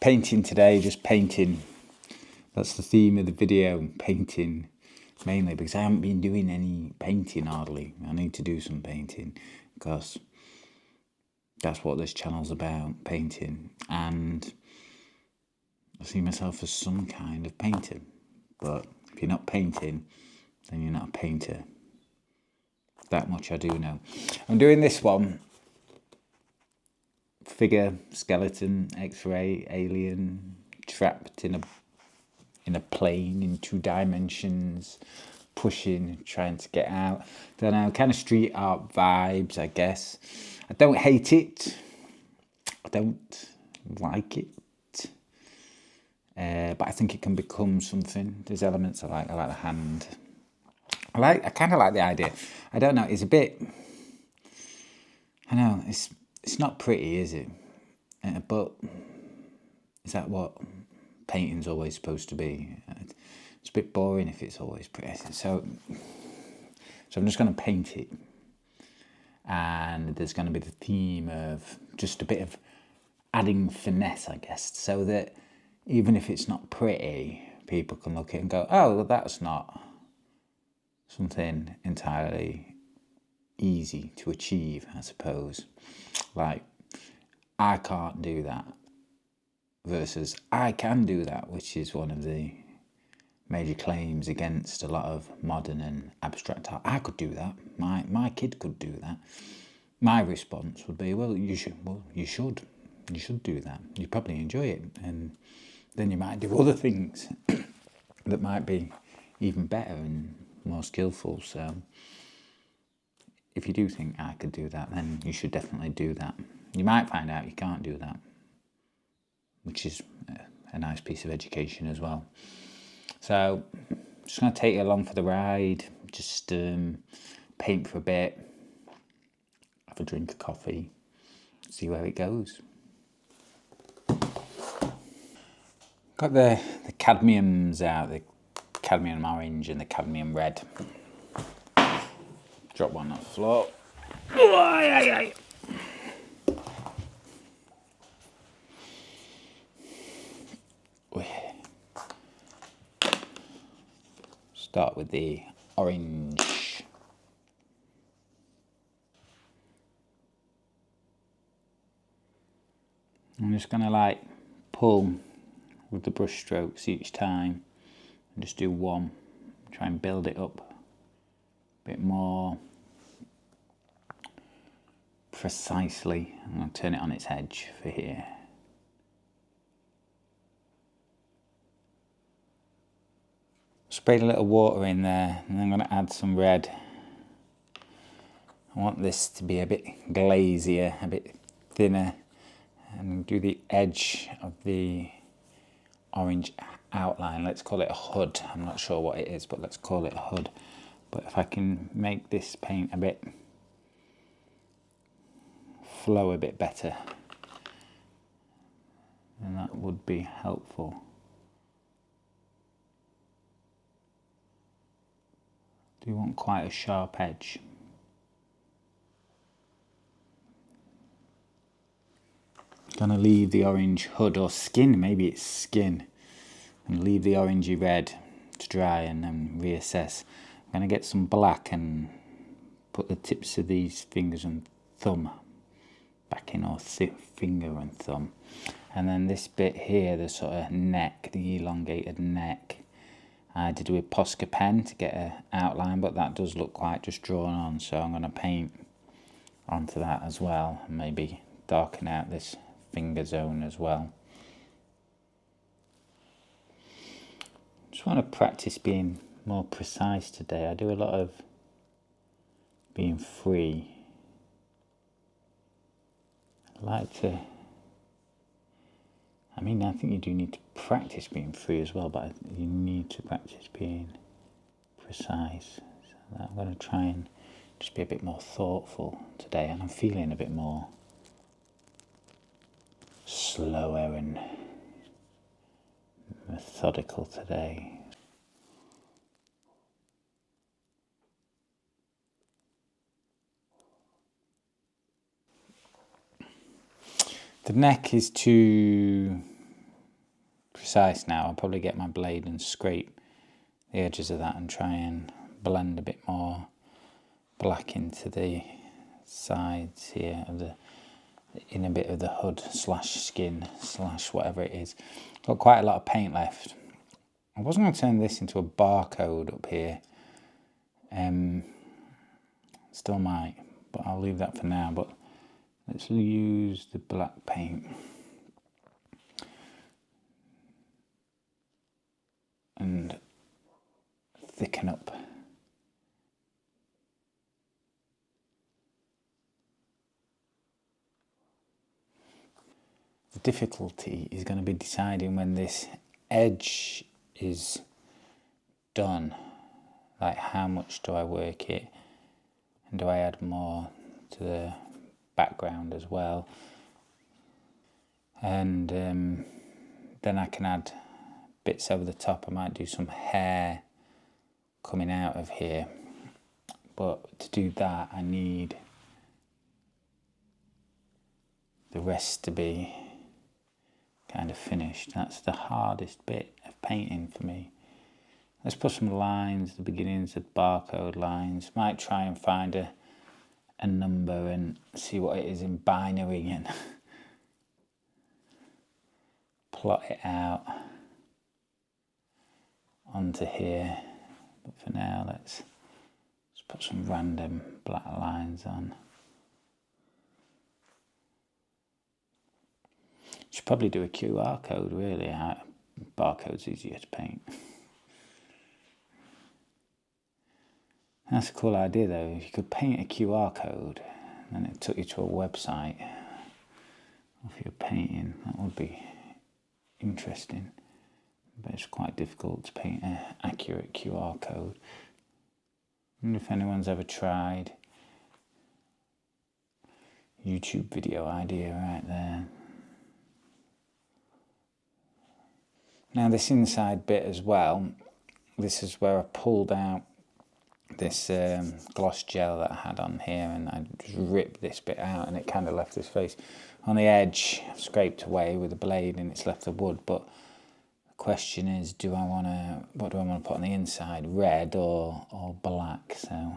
painting today, just painting. That's the theme of the video, painting mainly, because I haven't been doing any painting hardly. I need to do some painting because that's what this channel's about, painting. And I see myself as some kind of painter. But if you're not painting, then you're not a painter. That much I do know. I'm doing this one. Figure, skeleton, X-ray, alien, trapped in a plane in 2 dimensions, pushing, trying to get out. Don't know, kind of street art vibes, I guess. I don't hate it. I don't like it. But I think it can become something. There's elements I like. I like the hand. I kind of like the idea. I don't know. It's a bit. I know it's not pretty, is it? But is that what painting's always supposed to be? It's a bit boring if it's always pretty. So I'm just going to paint it, and there's going to be the theme of just a bit of adding finesse, I guess, so that even if it's not pretty, people can look at it and go, oh, well, that's not something entirely easy to achieve, I suppose. Like, I can't do that versus I can do that, which is one of the major claims against a lot of modern and abstract art. I could do that. My kid could do that. My response would be, well, you should do that. You probably enjoy it, and then you might do other things that might be even better and more skillful. So if you do think I could do that, then you should definitely do that. You might find out you can't do that, which is a nice piece of education as well. So just going to take you along for the ride, just paint for a bit, have a drink of coffee, see where it goes. Got the cadmiums out, the cadmium orange and the cadmium red. Drop one on the floor. Start with the orange. I'm just going to pull with the brush strokes each time and just do one. Try and build it up a bit more precisely. I'm going to turn it on its edge for here. Sprayed a little water in there, and I'm going to add some red. I want this to be a bit glazier, a bit thinner, and do the edge of the orange outline. Let's call it a hood. I'm not sure what it is, but let's call it a hood. But if I can make this paint a bit flow a bit better, then that would be helpful. Do you want quite a sharp edge? Gonna leave the orange hood or skin, maybe it's skin, and leave the orangey red to dry and then reassess. I'm gonna get some black and put the tips of these fingers and thumb back in, or finger and thumb. And then this bit here, the sort of neck, the elongated neck, I did with Posca pen to get an outline, but that does look quite just drawn on, so I'm going to paint onto that as well, and maybe darken out this finger zone as well. Just want to practice being more precise today. I do a lot of being free. I think you do need to practice being free as well, but you need to practice being precise. So I'm going to try and just be a bit more thoughtful today, and I'm feeling a bit more slower and methodical today. The neck is too precise now. I'll probably get my blade and scrape the edges of that and try and blend a bit more black into the sides here of the, in a bit of the hood slash skin slash whatever it is. Got quite a lot of paint left. I wasn't going to turn this into a barcode up here. Still might, but I'll leave that for now. But let's use the black paint and thicken up. The difficulty is going to be deciding when this edge is done, like how much do I work it, and do I add more to the background as well, and then I can add bits over the top. I might do some hair coming out of here, but to do that I need the rest to be kind of finished. That's the hardest bit of painting for me. Let's put some lines, the beginnings of barcode lines. Might try and find a number and see what it is in binary and plot it out onto here. But for now, let's put some random black lines on. Should probably do a QR code, really. Barcode's easier to paint. That's a cool idea, though. If you could paint a QR code and it took you to a website of your painting, that would be interesting. But it's quite difficult to paint an accurate QR code. I wonder if anyone's ever tried. YouTube video idea right there. Now this inside bit as well, this is where I pulled out this gloss gel that I had on here, and I just ripped this bit out and it kind of left this face. On the edge, I've scraped away with a blade and it's left the wood, but the question is, what do I want to put on the inside, red or black? So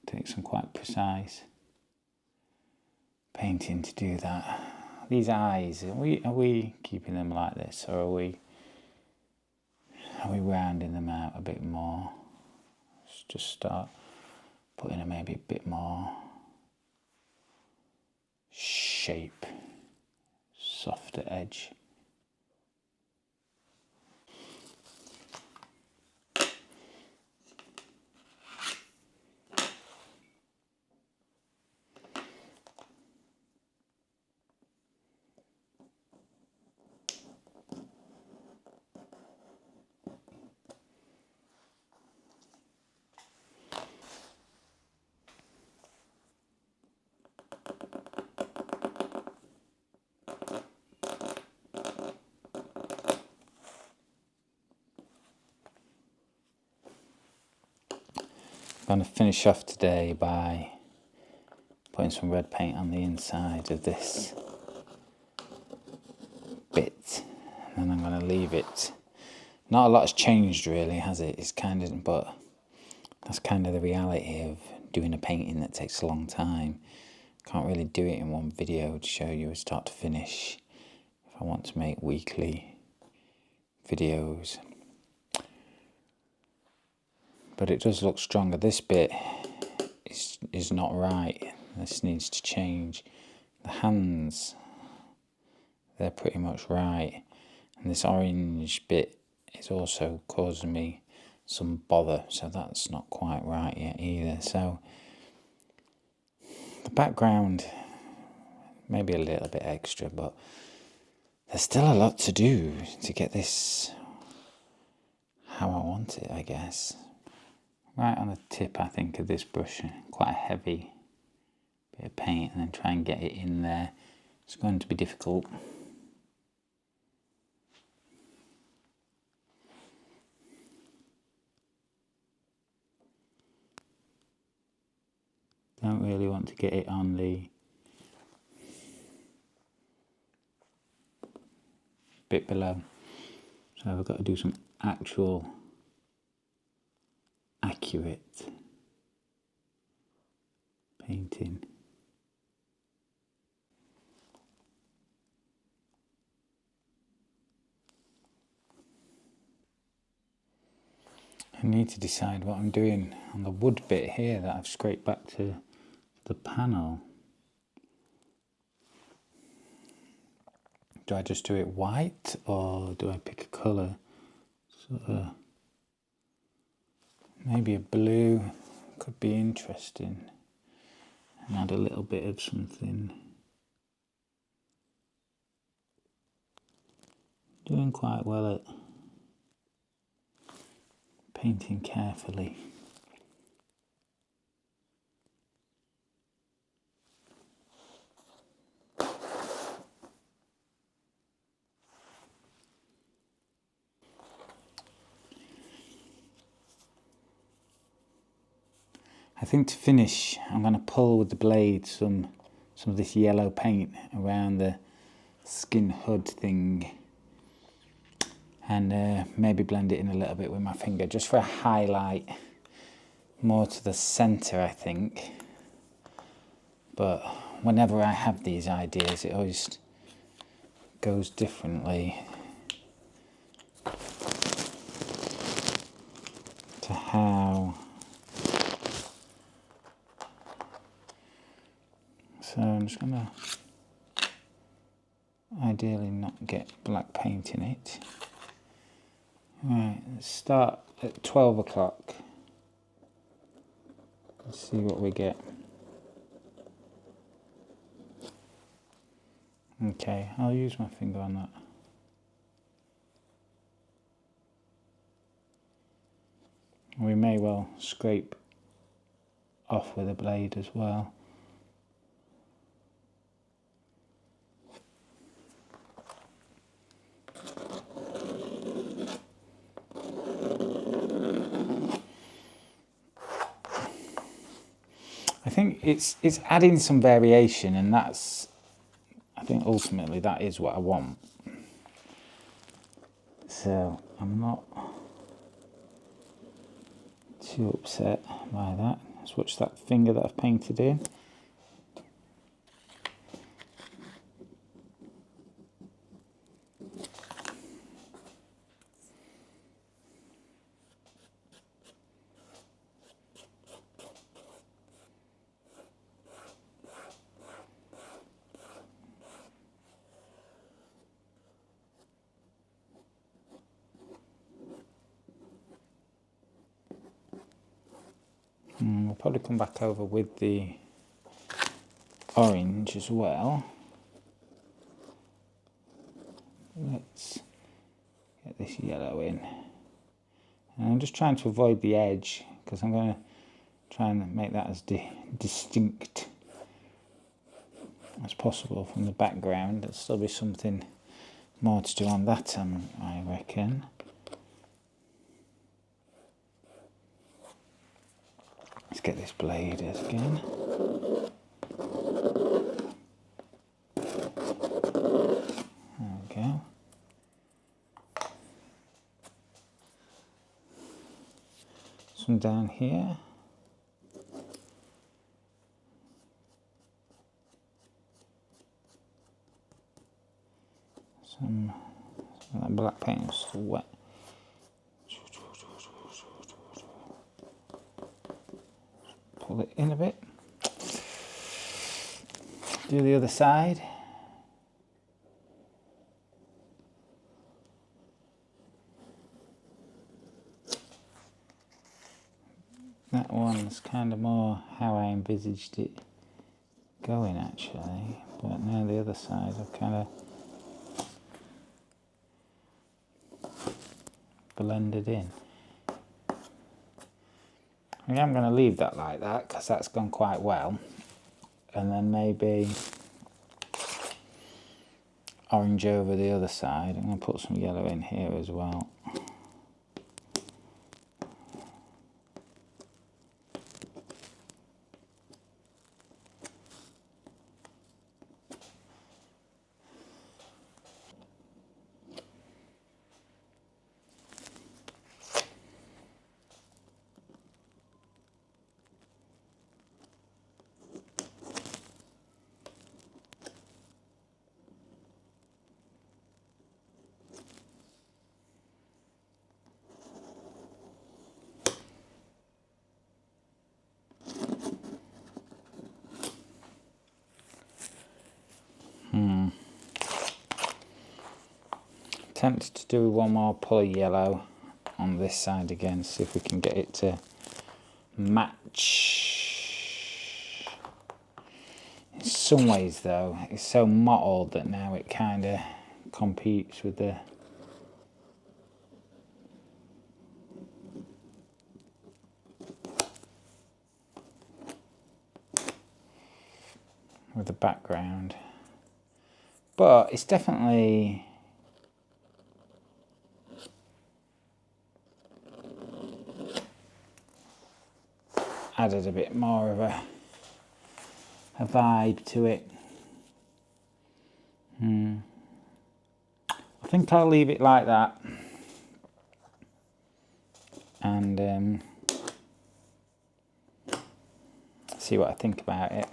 take some quite precise painting to do that. These eyes, are we keeping them like this, or are we rounding them out a bit more? Let's just start putting in maybe a bit more shape, softer edge. I'm going to finish off today by putting some red paint on the inside of this bit, and then I'm going to leave it. Not a lot's changed really, has it? It's kind of, but that's kind of the reality of doing a painting that takes a long time. Can't really do it in one video to show you start to finish if I want to make weekly videos. But it does look stronger. This bit is not right. This needs to change. The hands, they're pretty much right. And this orange bit is also causing me some bother. So that's not quite right yet either. So the background, maybe a little bit extra, but there's still a lot to do to get this how I want it, I guess. Right on the tip, I think, of this brush, quite a heavy bit of paint, and then try and get it in there. It's going to be difficult. Don't really want to get it on the bit below. So I've got to do some actual accurate painting. I need to decide what I'm doing on the wood bit here that I've scraped back to the panel. Do I just do it white, or do I pick a colour? Sort of, maybe a blue could be interesting, and add a little bit of something. Doing quite well at painting carefully. I think to finish, I'm going to pull with the blade some of this yellow paint around the skin hood thing, and maybe blend it in a little bit with my finger, just for a highlight, more to the centre, I think. But whenever I have these ideas, it always goes differently to how. So I'm just going to ideally not get black paint in it. Right, let's start at 12 o'clock. Let's see what we get. Okay, I'll use my finger on that. We may well scrape off with a blade as well. I think it's adding some variation, and that's, I think ultimately that is what I want. So I'm not too upset by that. Let's watch that finger that I've painted in. We'll probably come back over with the orange as well. Let's get this yellow in. And I'm just trying to avoid the edge, because I'm going to try and make that as distinct as possible from the background. There'll still be something more to do on that, I reckon. Let's get this blade again. There we go. Some down here. Some of that black paint is still wet. Pull it in a bit. Do the other side. That one's kind of more how I envisaged it going, actually. But now the other side I've kind of blended in. I am going to leave that like that, because that's gone quite well. And then maybe orange over the other side. I'm going to put some yellow in here as well. tempted to do one more pull of yellow on this side again, see if we can get it to match. In some ways though, it's so mottled that now it kind of competes with the background. But it's definitely added a bit more of a vibe to it. I think I'll leave it like that and see what I think about it.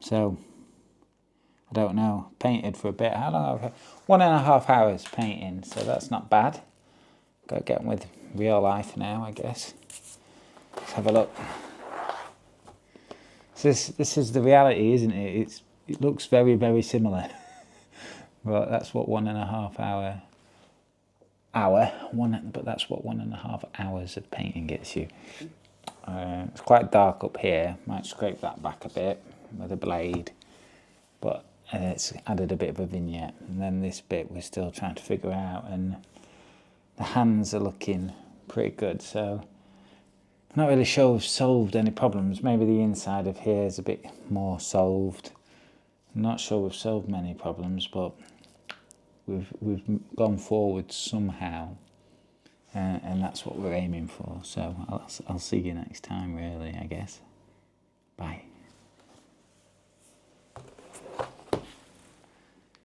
So, I don't know, painted for a bit. How long? 1.5 hours painting, so that's not bad. Got to get on with real life now, I guess. Let's have a look. So this is the reality, isn't it? It looks very, very similar. But that's what 1.5 hour, but that's what 1.5 hours of painting gets you. It's quite dark up here. Might scrape that back a bit with a blade, but it's added a bit of a vignette. And then this bit we're still trying to figure out, and the hands are looking pretty good. So I'm not really sure we've solved any problems. Maybe the inside of here is a bit more solved. I'm not sure we've solved many problems, but we've gone forward somehow, and that's what we're aiming for. So I'll see you next time, really, I guess. Bye.